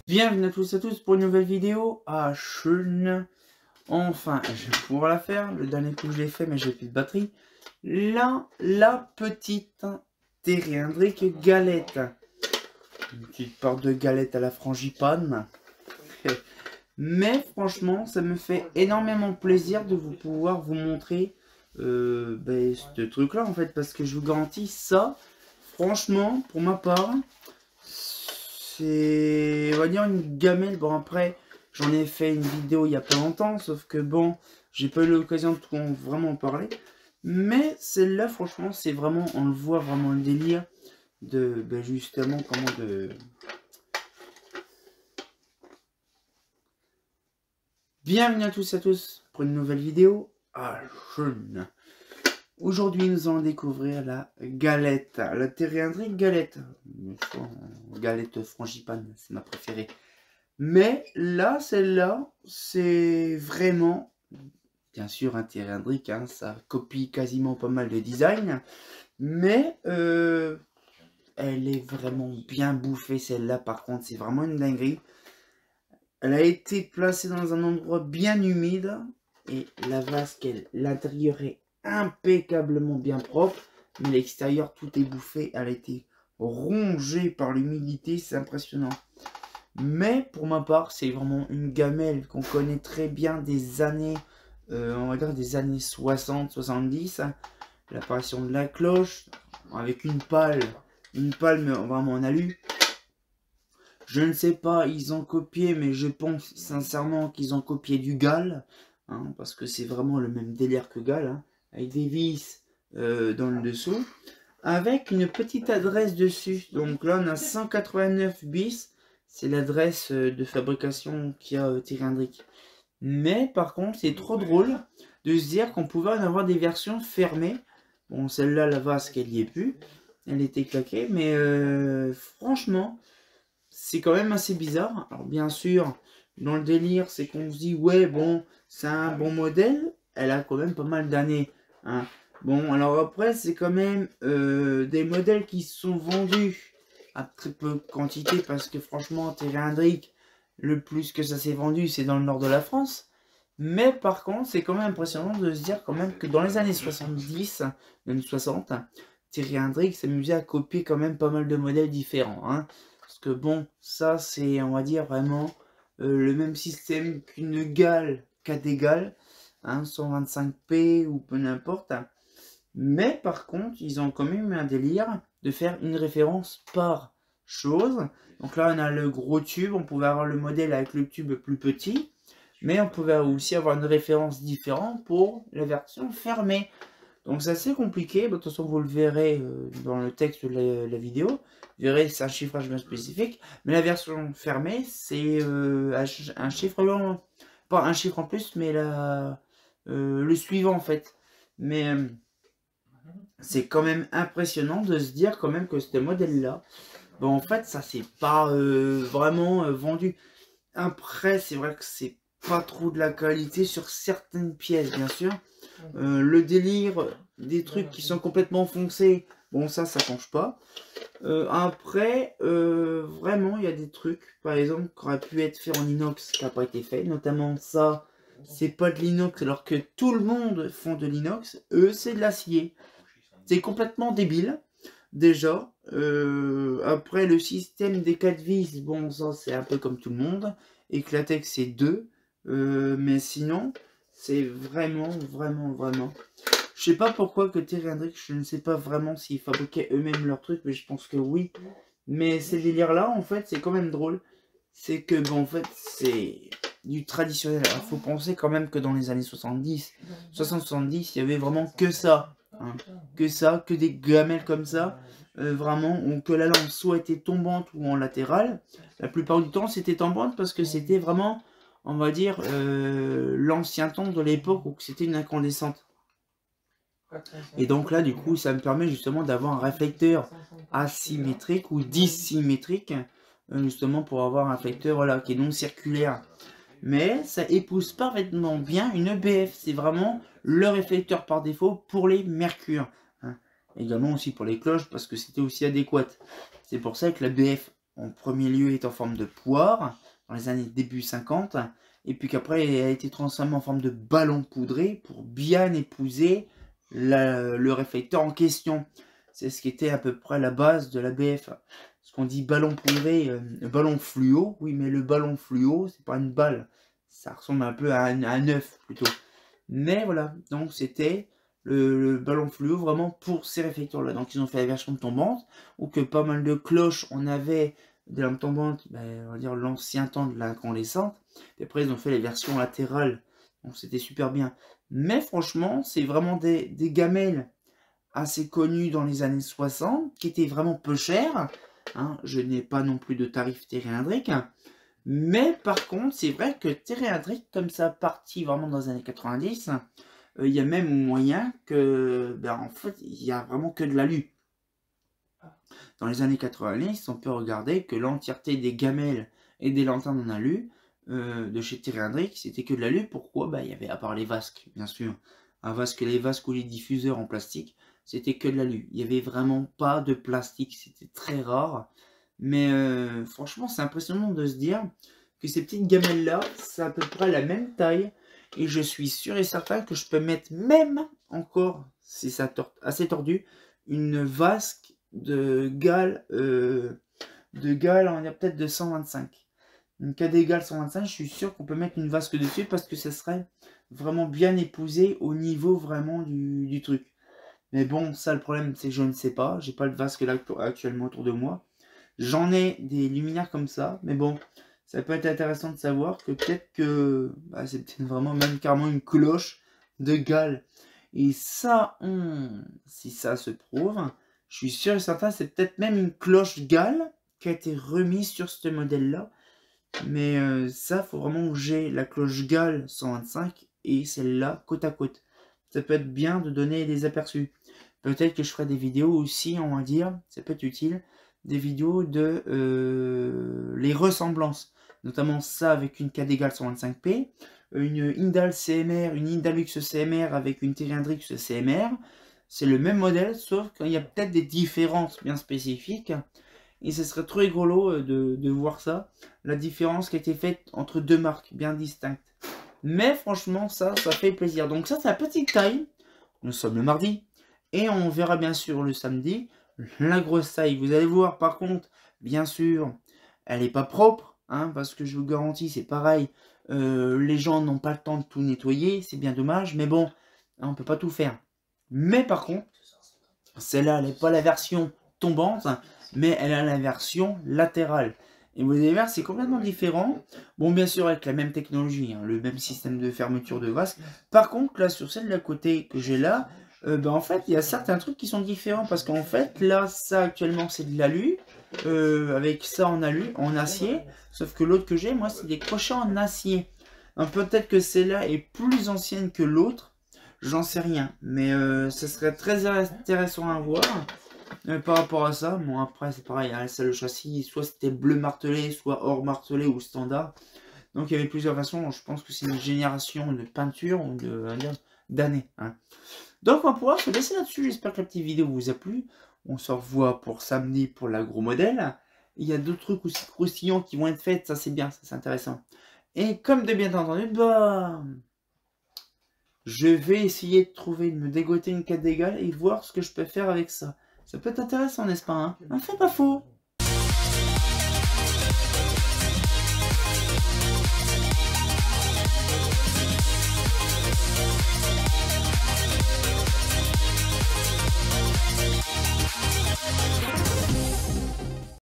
Bienvenue à tous et à tous pour une nouvelle vidéo. Ah, schön. Enfin, je vais pouvoir la faire. Le dernier coup, je l'ai fait, mais j'ai plus de batterie. Là, la petite Thierry Hendrick galette. Une petite part de galette à la frangipane. Mais franchement, ça me fait énormément plaisir de pouvoir vous montrer ce truc-là, en fait. Parce que je vous garantis, ça, franchement, pour ma part... c'est, on va dire, une gamelle. Bon, après, j'en ai fait une vidéo il y a pas longtemps, sauf que bon, j'ai pas eu l'occasion de vraiment en parler. Mais celle-là, franchement, c'est vraiment, on le voit vraiment le délire de, justement, comment de... Bienvenue à tous et à tous pour une nouvelle vidéo. Ah, jeune. Aujourd'hui, nous allons découvrir la galette, la Thierry Hendrick galette. Galette frangipane, c'est ma préférée. Mais là, celle-là, c'est vraiment, bien sûr, un Thierry Hendrick, hein, ça copie quasiment pas mal de design. Mais elle est vraiment bien bouffée, celle-là, par contre, c'est vraiment une dinguerie. Elle a été placée dans un endroit bien humide. Et la vasque, l'intérieur est impeccablement bien propre. Mais l'extérieur, tout est bouffé. Elle a été rongée par l'humidité, c'est impressionnant. Mais pour ma part, c'est vraiment une gamelle qu'on connaît très bien des années, on va dire des années 60-70. L'apparition de la cloche, avec une palme vraiment en alu. Je ne sais pas, ils ont copié, mais je pense sincèrement qu'ils ont copié du Gall, hein, parce que c'est vraiment le même délire que Gall, hein, avec des vis dans le dessous, avec une petite adresse dessus. Donc là, on a 189 bis, c'est l'adresse de fabrication qu'il y a Thierry Hendrick. Mais par contre, c'est trop drôle de se dire qu'on pouvait en avoir des versions fermées. Bon, celle-là, la vasque, elle n'y est plus, elle était claquée, mais franchement... c'est quand même assez bizarre. Alors bien sûr, dans le délire, c'est qu'on se dit, ouais, bon, c'est un bon modèle. Elle a quand même pas mal d'années. Hein. Bon, alors après, c'est quand même des modèles qui sont vendus à très peu de quantité. Parce que franchement, Thierry Hendrick, le plus que ça s'est vendu, c'est dans le nord de la France. Mais par contre, c'est quand même impressionnant de se dire quand même que dans les années 70, même 60, Thierry Hendrick s'amusait à copier quand même pas mal de modèles différents. Hein. Parce que bon, ça c'est, on va dire, vraiment le même système qu'une Gall KD-Gall, hein, 125p ou peu n'importe. Mais par contre, ils ont quand même eu un délire de faire une référence par chose. Donc là, on a le gros tube, on pouvait avoir le modèle avec le tube plus petit. Mais on pouvait aussi avoir une référence différente pour la version fermée. Donc c'est assez compliqué, de toute façon vous le verrez dans le texte de la vidéo, vous verrez c'est un chiffrage bien spécifique, mais la version fermée c'est un chiffre, pas un chiffre en plus, mais le suivant en fait. Mais c'est quand même impressionnant de se dire quand même que ce modèle là, bon en fait ça c'est pas vraiment vendu. Après c'est vrai que c'est pas trop de la qualité sur certaines pièces bien sûr. Le délire des trucs qui sont complètement foncés, bon ça change pas. Après, vraiment il y a des trucs, par exemple, qui auraient pu être faits en inox, qui n'a pas été fait. Notamment ça, c'est pas de l'inox alors que tout le monde font de l'inox. Eux, c'est de l'acier. C'est complètement débile. Déjà, après le système des 4 vis, bon ça c'est un peu comme tout le monde. Eclatec c'est 2. Mais sinon, c'est vraiment. Je sais pas pourquoi que Thierry Hendrick, je ne sais pas vraiment s'ils fabriquaient eux-mêmes leurs trucs, mais je pense que oui. Mais ces délires-là, en fait, c'est quand même drôle. C'est que, bon, en fait, c'est du traditionnel. Il faut penser quand même que dans les années 70, 60-70, il y avait vraiment que ça. Hein. Que ça, que des gamelles comme ça. Vraiment, que la lampe soit était tombante ou en latérale. La plupart du temps, c'était tombante parce que c'était vraiment, on va dire, l'ancien temps de l'époque où c'était une incandescente. Et donc là, du coup, ça me permet justement d'avoir un réflecteur asymétrique ou dissymétrique, justement pour avoir un réflecteur voilà, qui est non circulaire. Mais ça épouse parfaitement bien une EBF. C'est vraiment le réflecteur par défaut pour les mercures. Hein. Également aussi pour les cloches parce que c'était aussi adéquat. C'est pour ça que la BF en premier lieu est en forme de poire, dans les années début 50, et puis qu'après elle a été transformée en forme de ballon poudré pour bien épouser le réflecteur en question. C'est ce qui était à peu près la base de la BF. Ce qu'on dit ballon poudré, ballon fluo, oui mais le ballon fluo c'est pas une balle, ça ressemble un peu à un œuf plutôt. Mais voilà, donc c'était le ballon fluo vraiment pour ces réflecteurs-là. Donc ils ont fait la version tombante, ou que pas mal de cloches, on avait des lampes tombantes, ben, on va dire l'ancien temps de l'incandescente. Et après ils ont fait les versions latérales, donc c'était super bien. Mais franchement, c'est vraiment des gamelles assez connues dans les années 60, qui étaient vraiment peu chères. Hein, je n'ai pas non plus de tarif Terry-Hendrick. Mais par contre, c'est vrai que Terry-Hendrick, comme ça parti vraiment dans les années 90, il y a même moyen que, ben, en fait, il n'y a vraiment que de l'alu. Dans les années 90, on peut regarder que l'entièreté des gamelles et des lanternes en alu de chez Terry-Hendrick, c'était que de l'alu. Pourquoi? Ben, il y avait, à part les vasques, bien sûr, les vasques ou les diffuseurs en plastique, c'était que de l'alu. Il n'y avait vraiment pas de plastique, c'était très rare. Mais franchement, c'est impressionnant de se dire que ces petites gamelles-là, c'est à peu près la même taille. Et je suis sûr et certain que je peux mettre même encore, si ça assez tordu, une vasque de Gall, on va dire peut-être de 125. Une KD Gall 125, je suis sûr qu'on peut mettre une vasque dessus parce que ça serait vraiment bien épousé au niveau vraiment du truc. Mais bon, ça le problème, c'est que je ne sais pas. J'ai pas de vasque là actuellement autour de moi. J'en ai des luminaires comme ça, mais bon, ça peut être intéressant de savoir que peut-être que bah, c'est peut-être vraiment même carrément une cloche de Gall. Et ça, si ça se prouve, je suis sûr et certain, c'est peut-être même une cloche Gall qui a été remise sur ce modèle-là. Mais ça, faut vraiment que j'ai la cloche Gall 125 et celle-là côte à côte. Ça peut être bien de donner des aperçus. Peut-être que je ferai des vidéos aussi, on va dire, ça peut être utile, des vidéos de les ressemblances. Notamment ça avec une KD-Gall 125p, une Indal CMR, une Indalux CMR avec une Terry-Hendrick CMR. C'est le même modèle, sauf qu'il y a peut-être des différences bien spécifiques. Et ce serait trop rigolo de voir ça, la différence qui a été faite entre deux marques bien distinctes. Mais franchement, ça fait plaisir. Donc ça, c'est la petite taille. Nous sommes le mardi. Et on verra bien sûr le samedi la grosse taille. Vous allez voir, par contre, bien sûr, elle n'est pas propre. Hein, parce que je vous garantis, c'est pareil. Les gens n'ont pas le temps de tout nettoyer. C'est bien dommage. Mais bon, on ne peut pas tout faire. Mais par contre, celle-là, elle n'est pas la version tombante, mais elle a la version latérale. Et vous allez voir, c'est complètement différent. Bon, bien sûr, avec la même technologie, hein, le même système de fermeture de vasque. Par contre, là, sur celle d'à côté que j'ai là, ben, en fait, il y a certains trucs qui sont différents. Parce qu'en fait, là, ça, actuellement, c'est de l'alu. Avec ça en alu, en acier. Sauf que l'autre que j'ai, moi, c'est des crochets en acier. Peut-être que celle-là est plus ancienne que l'autre. J'en sais rien. Mais ce serait très intéressant à voir. Par rapport à ça, bon après c'est pareil, hein, ça, le châssis, soit c'était bleu martelé, soit or martelé ou standard. Donc il y avait plusieurs façons, je pense que c'est une génération de peinture ou d'années. Hein. Donc on va pouvoir se laisser là-dessus, j'espère que la petite vidéo vous a plu. On se revoit pour samedi pour la gros modèle. Il y a d'autres trucs aussi croustillants qui vont être faits, ça c'est bien, ça c'est intéressant. Et comme de bien entendu, bah... je vais essayer de trouver, de me dégoter une KD-Gall et voir ce que je peux faire avec ça. Ça peut être intéressant, n'est-ce pas, hein? C'est pas faux.